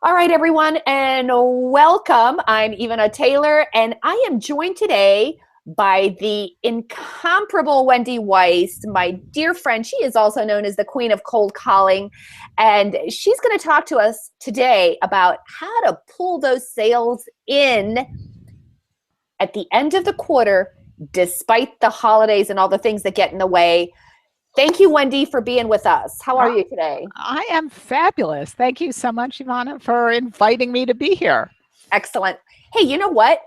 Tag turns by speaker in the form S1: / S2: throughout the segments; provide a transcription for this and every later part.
S1: All right, everyone, and welcome. I'm Ivana Taylor, and I am joined today by the incomparable Wendy Weiss, my dear friend. She is also known as the Queen of Cold Calling, and she's going to talk to us today about how to pull those sales in at the end of the quarter, despite the holidays and all the things that get in the way. Thank you, Wendy, for being with us. How are
S2: Uh,
S1: you today?
S2: I am fabulous. Thank you so much, Ivana, for inviting me to be here.
S1: Excellent. Hey, you know what?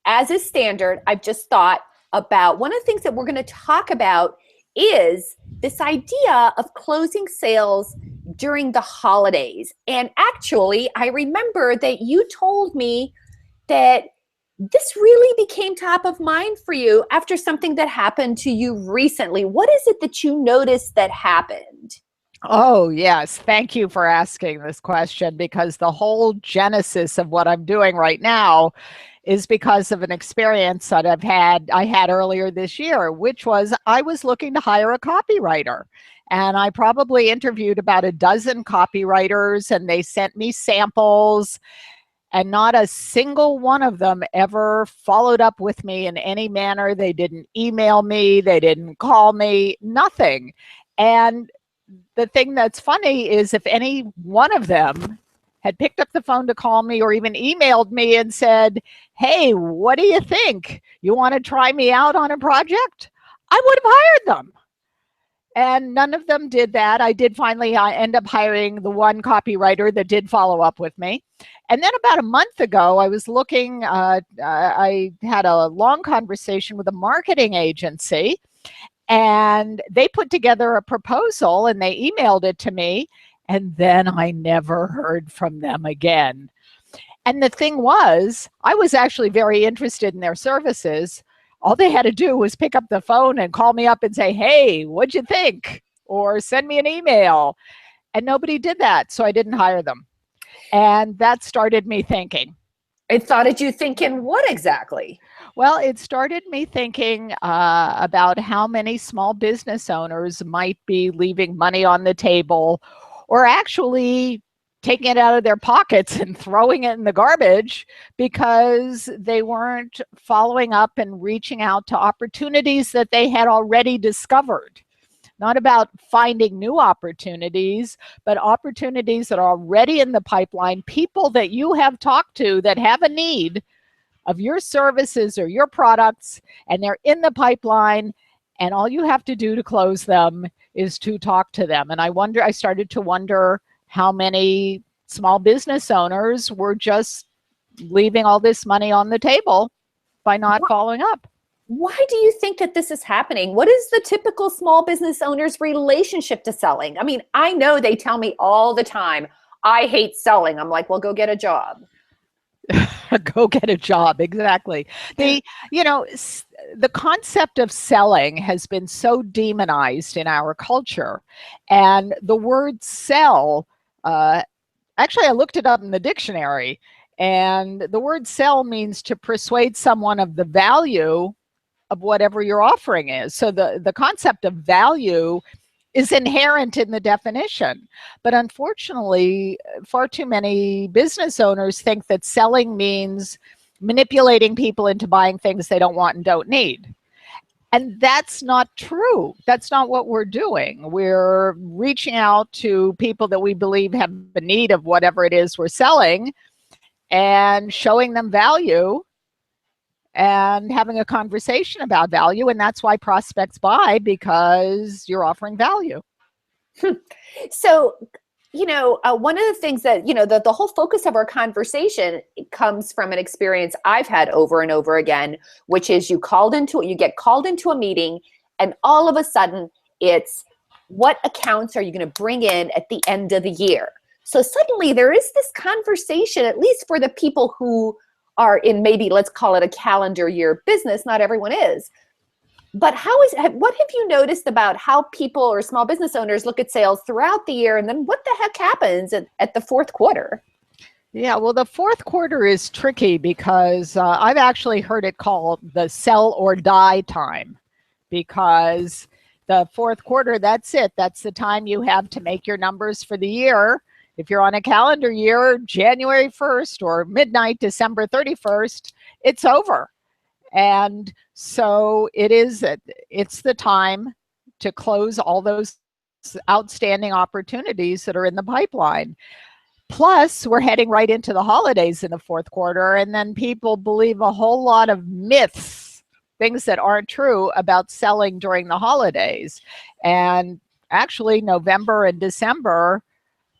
S1: As is standard, I've just thought about one of the things that we're going to talk about is this idea of closing sales during the holidays. And actually, I remember that you told me that this really became top of mind for you after something that happened to you recently. What is it that you noticed that happened?
S2: Oh, yes. Thank you for asking this question because the whole genesis of what I'm doing right now is because of an experience that I had earlier this year, which was I was looking to hire a copywriter. And I probably interviewed about a dozen copywriters and they sent me samples. And not a single one of them ever followed up with me in any manner. They didn't email me, they didn't call me, nothing. And the thing that's funny is if any one of them had picked up the phone to call me or even emailed me and said, "Hey, what do you think? You want to try me out on a project?" I would have hired them. And none of them did that. I did finally end up hiring the one copywriter that did follow up with me. And then about a month ago, I was looking, I had a long conversation with a marketing agency, and they put together a proposal and they emailed it to me. And then I never heard from them again. And the thing was, I was actually very interested in their services. All they had to do was pick up the phone and call me up and say, "Hey, what'd you think?" Or send me an email. And nobody did that. So I didn't hire them. And that started me thinking.
S1: It started you thinking what exactly?
S2: Well, it started me thinking about how many small business owners might be leaving money on the table or actually taking it out of their pockets and throwing it in the garbage because they weren't following up and reaching out to opportunities that they had already discovered. Not about finding new opportunities, but opportunities that are already in the pipeline, people that you have talked to that have a need of your services or your products, and they're in the pipeline, and all you have to do to close them is to talk to them. And I started to wonder how many small business owners were just leaving all this money on the table by not following up.
S1: Why do you think that this is happening? What is the typical small business owner's relationship to selling? I mean, I know they tell me all the time, I hate selling. I'm like, well, go get a job.
S2: Go get a job, exactly. the you know the concept of selling has been so demonized in our culture, and the word sell, uh, actually I looked it up in the dictionary, and the word sell means to persuade someone of the value of whatever your offering is. So the concept of value is inherent in the definition. But unfortunately, far too many business owners think that selling means manipulating people into buying things they don't want and don't need. And that's not true. That's not what we're doing. We're reaching out to people that we believe have a need of whatever it is we're selling and showing them value and having a conversation about value. And that's why prospects buy, because you're offering value.
S1: So, one of the things that, the whole focus of our conversation comes from an experience I've had over and over again, which is you get called into a meeting, and all of a sudden it's what accounts are you going to bring in at the end of the year? So suddenly there is this conversation, at least for the people who are in, maybe let's call it a calendar year business. Not everyone is. But what have you noticed about how people or small business owners look at sales throughout the year, and then what the heck happens at the fourth quarter?
S2: Yeah, well, the fourth quarter is tricky because I've actually heard it called the sell or die time, because the fourth quarter, that's it. That's the time you have to make your numbers for the year. If you're on a calendar year, January 1st or midnight, December 31st, it's over. And so it's the time to close all those outstanding opportunities that are in the pipeline. Plus, we're heading right into the holidays in the fourth quarter, and then people believe a whole lot of myths, things that aren't true about selling during the holidays. And actually, November and December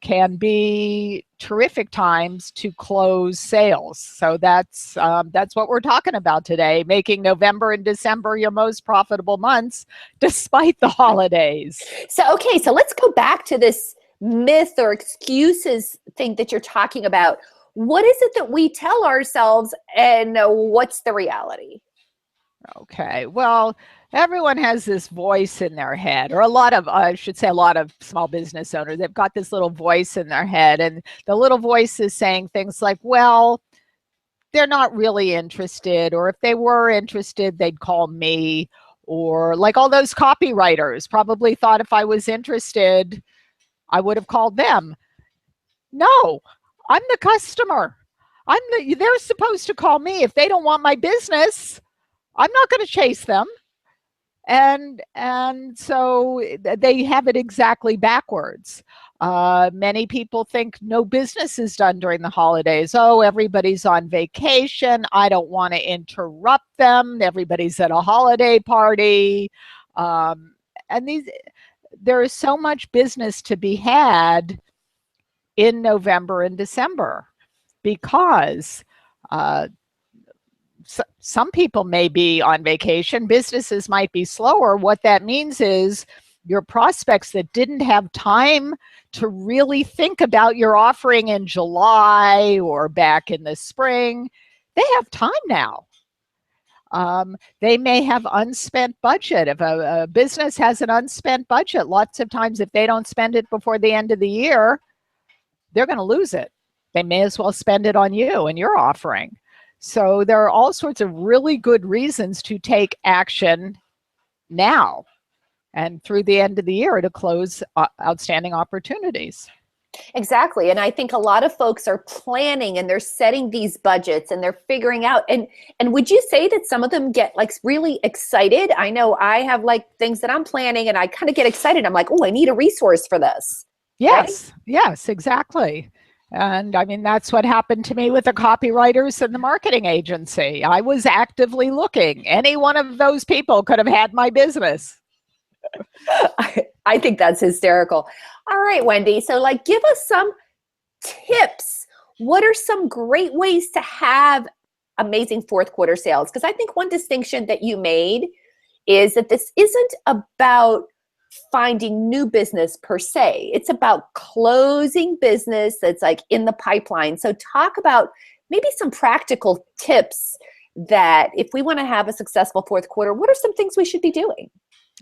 S2: can be terrific times to close sales. So that's what we're talking about today, making November and December your most profitable months despite the holidays.
S1: So, okay, so let's go back to this myth or excuses thing that you're talking about. What is it that we tell ourselves, and what's the reality?
S2: Okay, well, everyone has this voice in their head, or a lot of, I should say, a lot of small business owners, they've got this little voice in their head, and the little voice is saying things like, well, they're not really interested, or if they were interested, they'd call me, or like all those copywriters probably thought if I was interested, I would have called them. No, I'm the customer. They're supposed to call me. If they don't want my business, I'm not going to chase them. And so they have it exactly backwards. Many people think no business is done during the holidays. Oh, everybody's on vacation. I don't want to interrupt them. Everybody's at a holiday party. And there is so much business to be had in November and December because some people may be on vacation. Businesses might be slower. What that means is your prospects that didn't have time to really think about your offering in July or back in the spring, they have time now. They may have unspent budget. If a business has an unspent budget, lots of times if they don't spend it before the end of the year, they're going to lose it. They may as well spend it on you and your offering. So there are all sorts of really good reasons to take action now and through the end of the year to close outstanding opportunities.
S1: Exactly. And I think a lot of folks are planning and they're setting these budgets and they're figuring out. And would you say that some of them get like really excited? I know I have like things that I'm planning and I kind of get excited. I'm like, oh, I need a resource for this.
S2: Yes, right? Yes, exactly. And I mean, that's what happened to me with the copywriters and the marketing agency. I was actively looking. Any one of those people could have had my business.
S1: I think that's hysterical. All right, Wendy. So like, give us some tips. What are some great ways to have amazing fourth quarter sales? Because I think one distinction that you made is that this isn't about finding new business per se. It's about closing business that's like in the pipeline. So talk about maybe some practical tips that if we want to have a successful fourth quarter, what are some things we should be doing?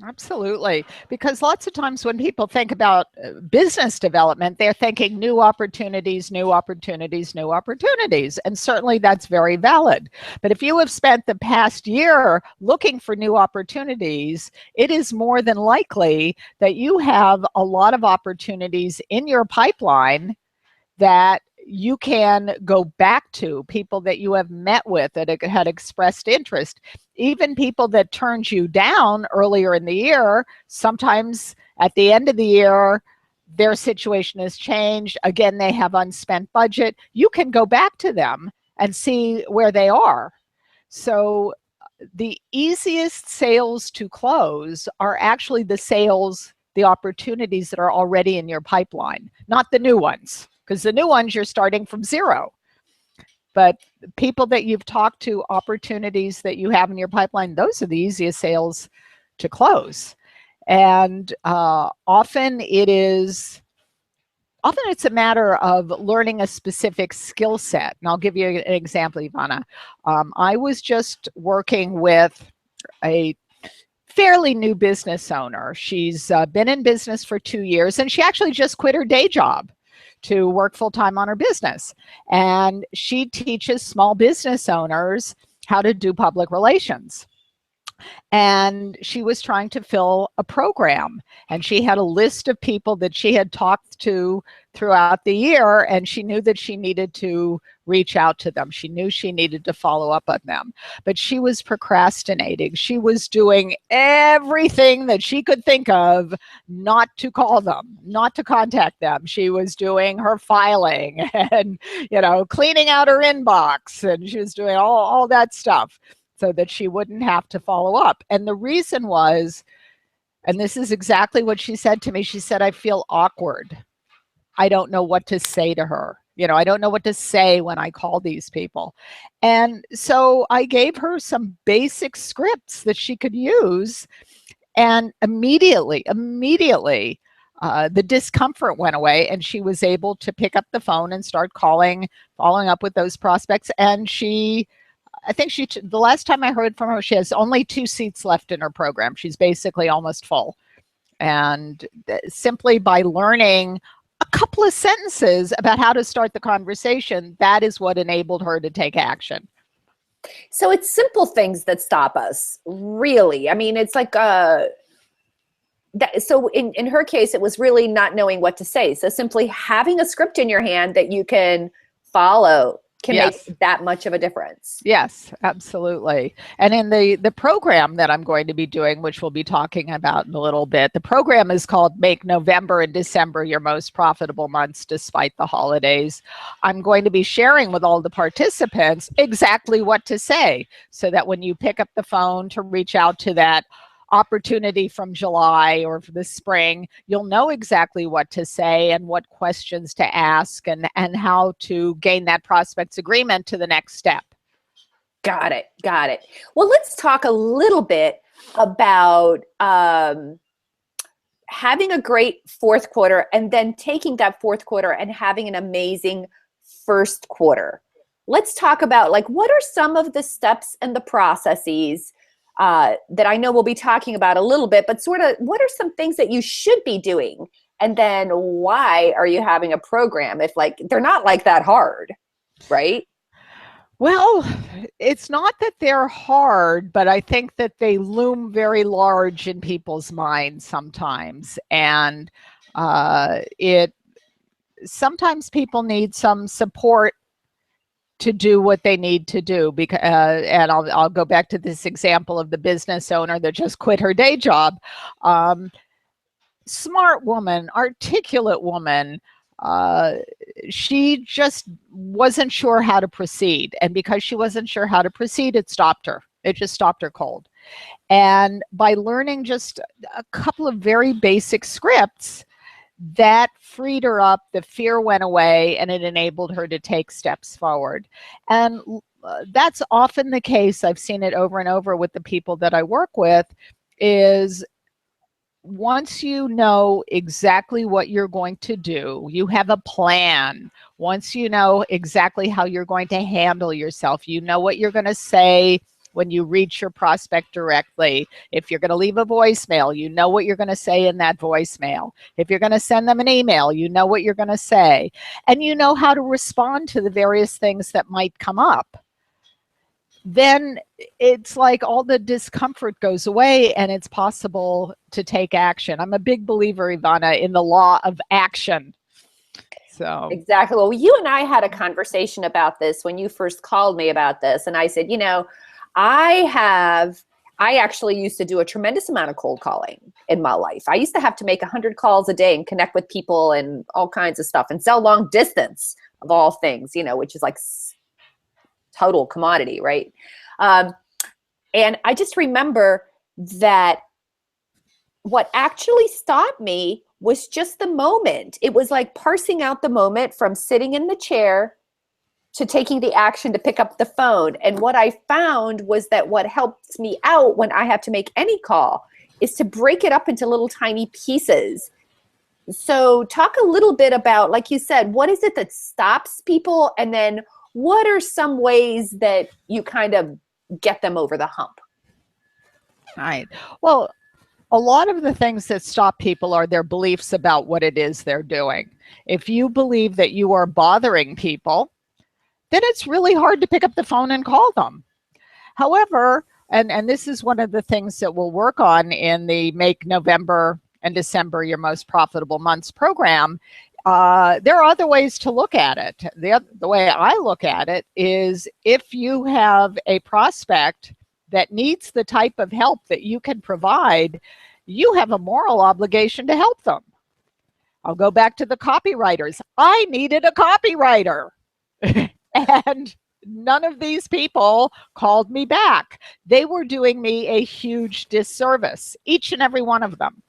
S2: Absolutely. Because lots of times when people think about business development, they're thinking new opportunities, new opportunities, new opportunities. And certainly that's very valid. But if you have spent the past year looking for new opportunities, it is more than likely that you have a lot of opportunities in your pipeline that you can go back to, people that you have met with that had expressed interest, even people that turned you down earlier in the year. Sometimes at the end of the year, their situation has changed. Again, they have unspent budget. You can go back to them and see where they are. So the easiest sales to close are actually the opportunities that are already in your pipeline, not the new ones. Because the new ones, you're starting from zero. But people that you've talked to, opportunities that you have in your pipeline, those are the easiest sales to close. And often it's a matter of learning a specific skill set. And I'll give you an example, Ivana. I was just working with a fairly new business owner. She's been in business for 2 years, and she actually just quit her day job to work full-time on her business. And she teaches small business owners how to do public relations. And she was trying to fill a program. And she had a list of people that she had talked to throughout the year, and she knew that she needed to reach out to them. She knew she needed to follow up on them, but she was procrastinating. She was doing everything that she could think of not to call them, not to contact them. She was doing her filing and, cleaning out her inbox, and she was doing all that stuff so that she wouldn't have to follow up. And the reason was, and this is exactly what she said to me, she said, I feel awkward. I don't know what to say to her. I don't know what to say when I call these people. And so I gave her some basic scripts that she could use. And immediately, the discomfort went away, and she was able to pick up the phone and start following up with those prospects. And I think the last time I heard from her, she has only 2 seats left in her program. She's basically almost full. And simply by learning a couple of sentences about how to start the conversation, that is what enabled her to take action.
S1: So it's simple things that stop us, really. I mean, it's like, so in her case, it was really not knowing what to say. So simply having a script in your hand that you can follow can make that much of a difference.
S2: Yes, absolutely. And in the program that I'm going to be doing, which we'll be talking about in a little bit, the program is called Make November and December Your Most Profitable Months Despite the Holidays. I'm going to be sharing with all the participants exactly what to say, so that when you pick up the phone to reach out to that opportunity from July or for the spring, you'll know exactly what to say and what questions to ask, and how to gain that prospect's agreement to the next step.
S1: Got it. Well, let's talk a little bit about having a great fourth quarter, and then taking that fourth quarter and having an amazing first quarter. Let's talk about, like, what are some of the steps and the processes that I know we'll be talking about a little bit, but sort of what are some things that you should be doing? And then why are you having a program if, like, they're not like that hard, right?
S2: Well, it's not that they're hard, but I think that they loom very large in people's minds sometimes. And sometimes people need some support to do what they need to do, because and I'll go back to this example of the business owner that just quit her day job. Smart woman, articulate woman. She just wasn't sure how to proceed, and because she wasn't sure how to proceed, it stopped her. It just stopped her cold. And by learning just a couple of very basic scripts, that freed her up, the fear went away, and it enabled her to take steps forward. And that's often the case. I've seen it over and over with the people that I work with, is once you know exactly what you're going to do, you have a plan. Once you know exactly how you're going to handle yourself, you know what you're going to say when you reach your prospect directly. If you're going to leave a voicemail, you know what you're going to say in that voicemail. If you're going to send them an email, you know what you're going to say. And you know how to respond to the various things that might come up. Then it's like all the discomfort goes away, and it's possible to take action. I'm a big believer, Ivana, in the law of action. So
S1: Exactly. Well, you and I had a conversation about this when you first called me about this. And I said, I actually used to do a tremendous amount of cold calling in my life. I used to have to make 100 calls a day and connect with people and all kinds of stuff, and sell long distance of all things, which is like total commodity, right? And I just remember that what actually stopped me was just the moment. It was like parsing out the moment from sitting in the chair to taking the action to pick up the phone. And what I found was that what helps me out when I have to make any call is to break it up into little tiny pieces. So talk a little bit about, like you said, what is it that stops people? And then what are some ways that you kind of get them over the hump?
S2: right. Well, a lot of the things that stop people are their beliefs about what it is they're doing. If you believe that you are bothering people, then it's really hard to pick up the phone and call them. However, and this is one of the things that we'll work on in the Make November and December Your Most Profitable Months program, there are other ways to look at it. The way I look at it is if you have a prospect that needs the type of help that you can provide, you have a moral obligation to help them. I'll go back to the copywriters. I needed a copywriter. And none of these people called me back. They were doing me a huge disservice, each and every one of them.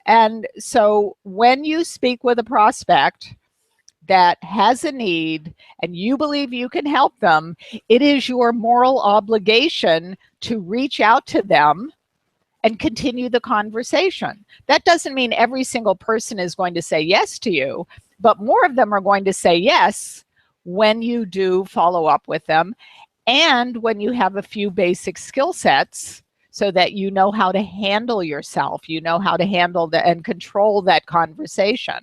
S2: And so when you speak with a prospect that has a need and you believe you can help them, it is your moral obligation to reach out to them and continue the conversation. That doesn't mean every single person is going to say yes to you, but more of them are going to say yes when you do follow up with them and when you have a few basic skill sets so that you know how to handle yourself, you know how to handle and control that conversation.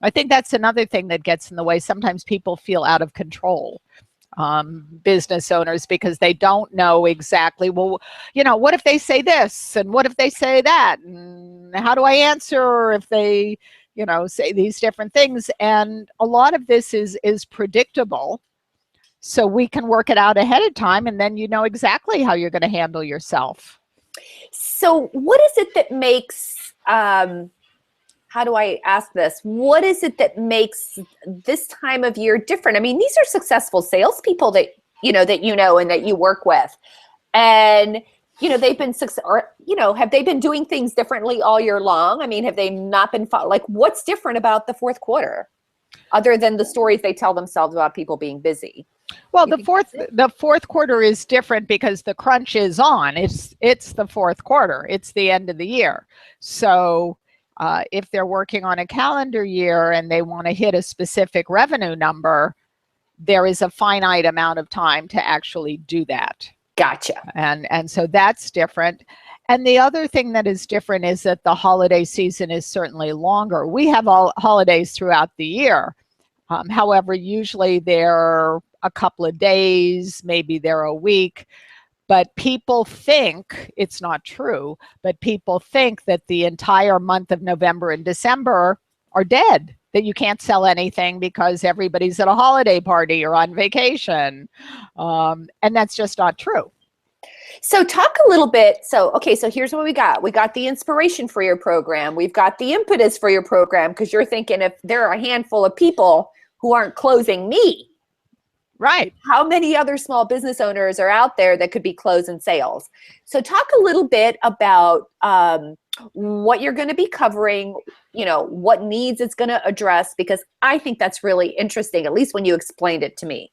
S2: I think that's another thing that gets in the way. Sometimes people feel out of control, business owners, because they don't know exactly, well, you know, what if they say this and what if they say that? And how do I answer if they, you know, say these different things? And a lot of this is predictable. So we can work it out ahead of time, and then you know exactly how you're going to handle yourself.
S1: So what is it that makes, how do I ask this? What is it that makes this time of year different? I mean, these are successful salespeople that you know and that you work with, and you know they've been or you know, have they been doing things differently all year long? I mean, have they not been like, what's different about the fourth quarter, other than the stories they tell themselves about people being busy?
S2: Well, the fourth quarter is different because the crunch is on. It's the fourth quarter. It's the end of the year. So if they're working on a calendar year and they want to hit a specific revenue number, there is a finite amount of time to actually do that.
S1: Gotcha.
S2: And so that's different. And the other thing that is different is that the holiday season is certainly longer. We have all holidays throughout the year. However, usually they're a couple of days, maybe they're a week. But people think, it's not true, but people think that the entire month of November and December are dead, that you can't sell anything because everybody's at a holiday party or on vacation. And that's just not true.
S1: So talk a little bit. So, okay, so here's what we got. We got the inspiration for your program. We've got the impetus for your program, because you're thinking, if there are a handful of people who aren't closing me,
S2: right,
S1: how many other small business owners are out there that could be closing sales? So talk a little bit about what you're going to be covering, you know, what needs it's going to address, because I think that's really interesting, at least when you explained it to me.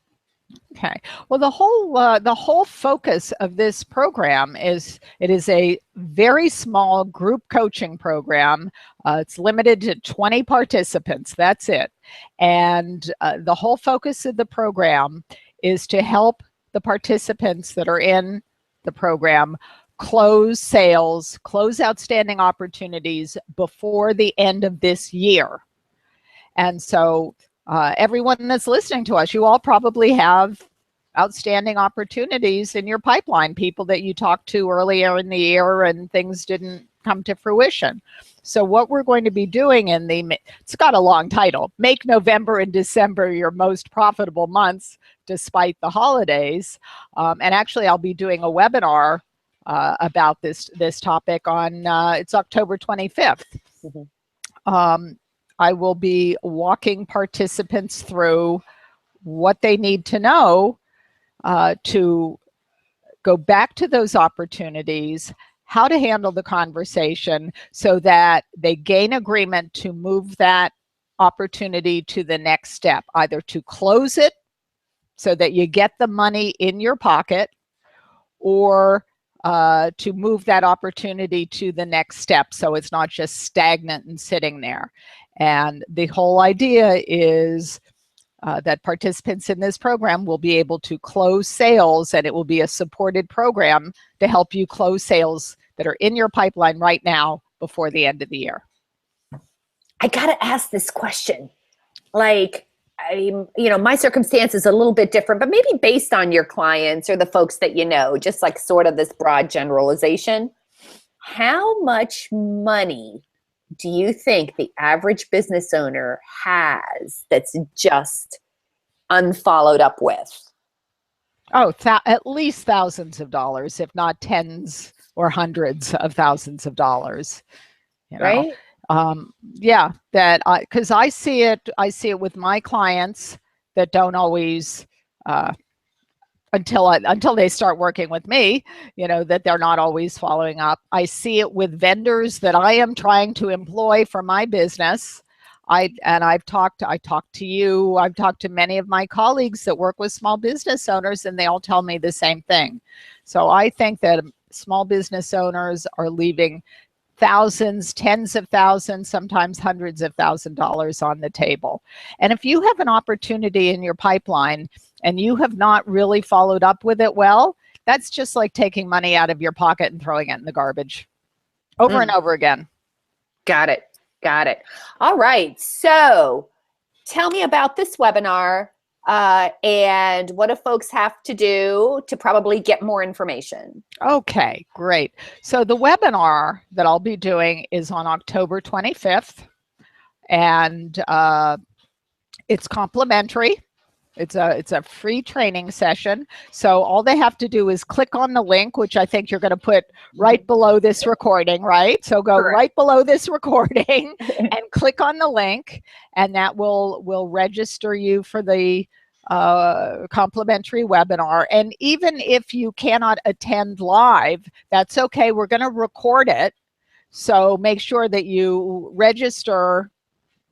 S2: Okay. Well, the whole focus of this program is it is a very small group coaching program. It's limited to 20 participants. That's it. And the whole focus of the program is to help the participants that are in the program close sales, close outstanding opportunities before the end of this year. And so everyone that's listening to us, you all probably have outstanding opportunities in your pipeline, people that you talked to earlier in the year and things didn't come to fruition. So what we're going to be doing it's got a long title, Make November and December Your Most Profitable Months Despite the Holidays. And actually, I'll be doing a webinar about this topic on, it's October 25th. Mm-hmm. I will be walking participants through what they need to know to go back to those opportunities, how to handle the conversation so that they gain agreement to move that opportunity to the next step, either to close it so that you get the money in your pocket, or to move that opportunity to the next step so it's not just stagnant and sitting there. And the whole idea is that participants in this program will be able to close sales, and it will be a supported program to help you close sales that are in your pipeline right now before the end of the year.
S1: I got to ask this question. Like, you know, my circumstance is a little bit different, but maybe based on your clients or the folks that you know, just like sort of this broad generalization. How much money do you think the average business owner has that's just unfollowed up with?
S2: Oh, at least thousands of dollars, if not tens or hundreds of thousands of dollars. You know,
S1: Right?
S2: yeah, because I see it with my clients that don't always until they start working with me, that they're not always following up. I see it with vendors that I am trying to employ for my business. I've talked to you, I've talked to many of my colleagues that work with small business owners, and they all tell me the same thing. So I think that small business owners are leaving thousands, tens of thousands, sometimes hundreds of $1,000s on the table. And if you have an opportunity in your pipeline and you have not really followed up with it well, that's just like taking money out of your pocket and throwing it in the garbage over and over again.
S1: Got it. Got it. All right. So tell me about this webinar and what do folks have to do to probably get more information?
S2: Okay, great. So the webinar that I'll be doing is on October 25th, and it's complimentary. It's a free training session. So all they have to do is click on the link, which I think you're going to put right below this recording, right? So go
S1: Correct.
S2: right below this recording and click on the link, and that will register you for the complimentary webinar. And even if you cannot attend live, that's okay. We're going to record it. So make sure that you register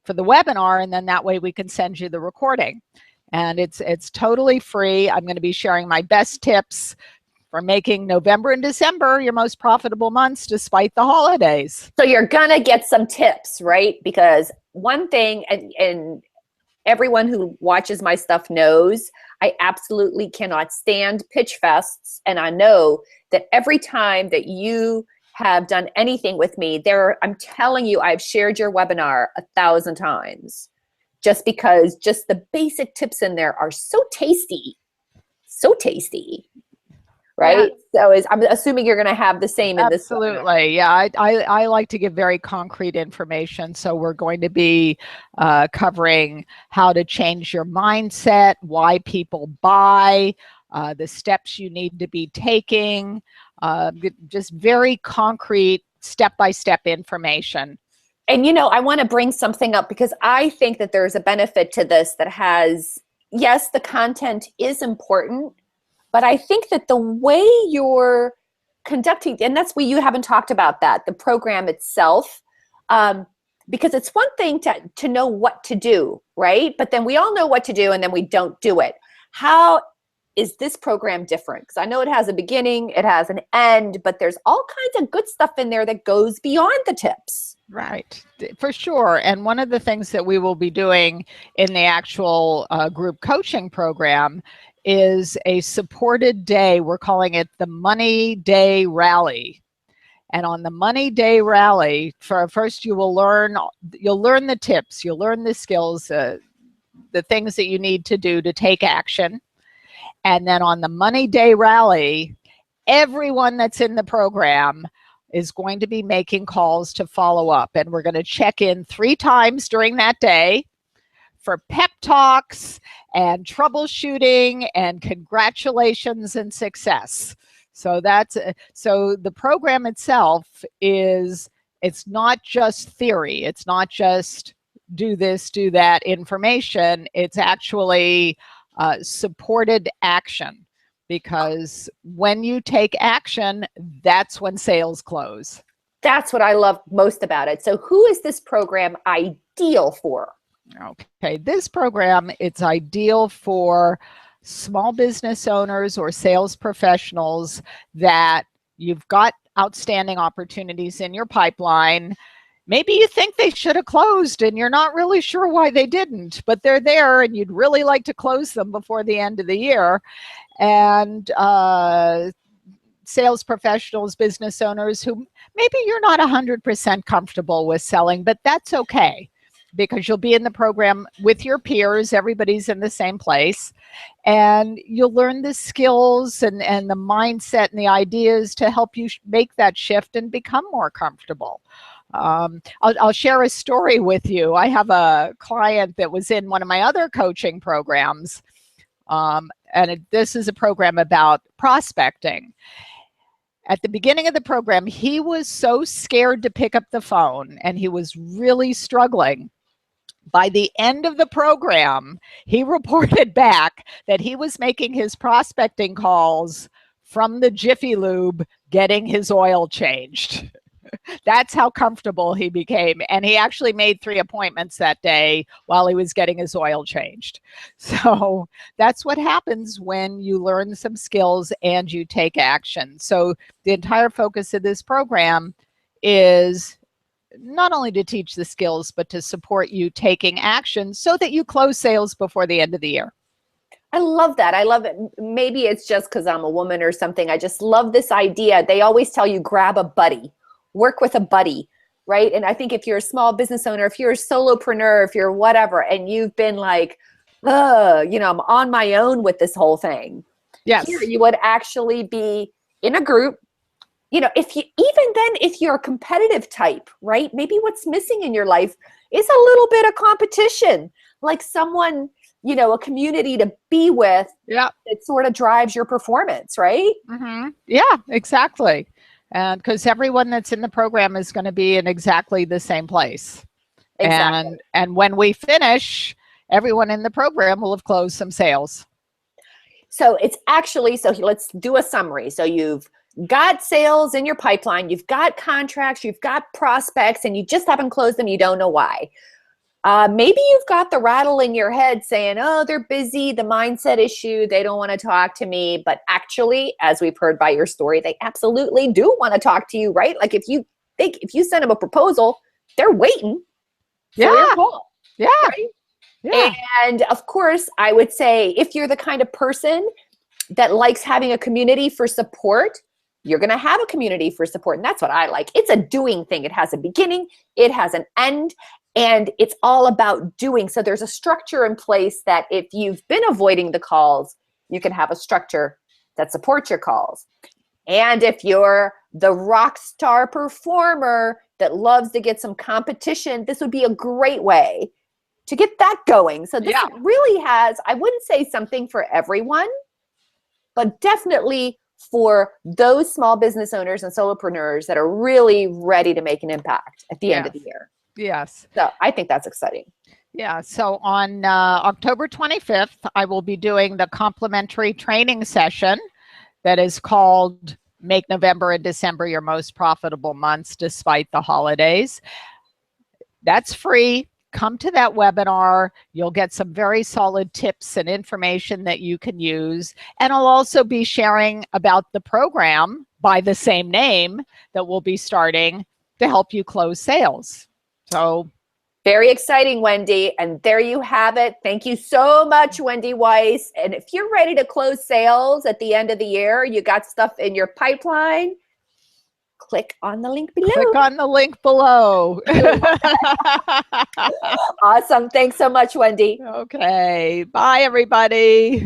S2: for the webinar, and then that way we can send you the recording. And it's totally free. I'm going to be sharing my best tips for making November and December your most profitable months despite the holidays.
S1: So you're going to get some tips, right? Because one thing, and everyone who watches my stuff knows, I absolutely cannot stand pitch fests. And I know that every time that you have done anything with me, I'm telling you, I've shared your webinar 1,000 times. Just because just the basic tips in there are so tasty, right? Yeah. So I'm assuming you're going to have the same in this.
S2: Absolutely. Yeah, I like to give very concrete information. So we're going to be covering how to change your mindset, why people buy, the steps you need to be taking, just very concrete step-by-step information.
S1: And, I want to bring something up because I think that there's a benefit to this that has, yes, the content is important, but I think that the way you're conducting, and that's where you haven't talked about that, the program itself, because it's one thing to know what to do, right? But then we all know what to do and then we don't do it. How is this program different? Because I know it has a beginning, it has an end, but there's all kinds of good stuff in there that goes beyond the tips.
S2: Right, for sure. And one of the things that we will be doing in the actual group coaching program is a supported day. We're calling it the Money Day Rally. And on the Money Day Rally, first you will learn the tips, you'll learn the skills, the things that you need to do to take action. And then on the Money Day Rally, everyone that's in the program is going to be making calls to follow up. And we're going to check in 3 times during that day for pep talks and troubleshooting and congratulations and success. So the program itself it's not just theory. It's not just do this, do that information. It's actually supported action. Because when you take action, that's when sales close.
S1: That's what I love most about it. So who is this program ideal for?
S2: Okay, this program, it's ideal for small business owners or sales professionals that you've got outstanding opportunities in your pipeline. Maybe you think they should have closed and you're not really sure why they didn't, but they're there and you'd really like to close them before the end of the year. And sales professionals, business owners who maybe you're not 100% comfortable with selling, but that's okay because you'll be in the program with your peers. Everybody's in the same place. And you'll learn the skills and the mindset and the ideas to help you make that shift and become more comfortable. I'll share a story with you. I have a client that was in one of my other coaching programs, this is a program about prospecting. At the beginning of the program, he was so scared to pick up the phone and he was really struggling. By the end of the program, he reported back that he was making his prospecting calls from the Jiffy Lube, getting his oil changed. That's how comfortable he became. And he actually made 3 appointments that day while he was getting his oil changed. So that's what happens when you learn some skills and you take action. So the entire focus of this program is not only to teach the skills, but to support you taking action so that you close sales before the end of the year.
S1: I love that. I love it. Maybe it's just because I'm a woman or something. I just love this idea. They always tell you grab a buddy, work with a buddy, right? And I think if you're a small business owner, if you're a solopreneur, if you're whatever, and you've been like, I'm on my own with this whole thing.
S2: Yes.
S1: Here you would actually be in a group. If you're a competitive type, right? Maybe what's missing in your life is a little bit of competition, like someone, a community to be with.
S2: Yeah.
S1: That sort of drives your performance, right?
S2: Mm-hmm. Yeah, exactly. And because everyone that's in the program is going to be in exactly the same place.
S1: Exactly.
S2: And when we finish, everyone in the program will have closed some sales.
S1: So it's actually, let's do a summary. So you've got sales in your pipeline, you've got contracts, you've got prospects, and you just haven't closed them. You don't know why. Maybe you've got the rattle in your head saying, oh, they're busy, the mindset issue, they don't want to talk to me. But actually, as we've heard by your story, they absolutely do want to talk to you, right? Like if you send them a proposal, they're waiting for your call.
S2: Yeah.
S1: Right?
S2: Yeah.
S1: And of course, I would say if you're the kind of person that likes having a community for support, you're going to have a community for support. And that's what I like. It's a doing thing. It has a beginning, it has an end, and it's all about doing. So there's a structure in place that if you've been avoiding the calls, you can have a structure that supports your calls. And if you're the rock star performer that loves to get some competition, this would be a great way to get that going. So this really has, I wouldn't say something for everyone, but definitely for those small business owners and solopreneurs that are really ready to make an impact at the end of the year.
S2: Yes.
S1: So I think that's exciting.
S2: Yeah. So on October 25th, I will be doing the complimentary training session that is called Make November and December Your Most Profitable Months Despite the Holidays. That's free. Come to that webinar. You'll get some very solid tips and information that you can use. And I'll also be sharing about the program by the same name that we'll be starting to help you close sales. So
S1: very exciting, Wendy. And there you have it. Thank you so much, Wendy Weiss. And if you're ready to close sales at the end of the year, you got stuff in your pipeline, click on the link below.
S2: Click on the link below.
S1: Awesome. Thanks so much, Wendy.
S2: Okay. Bye, everybody.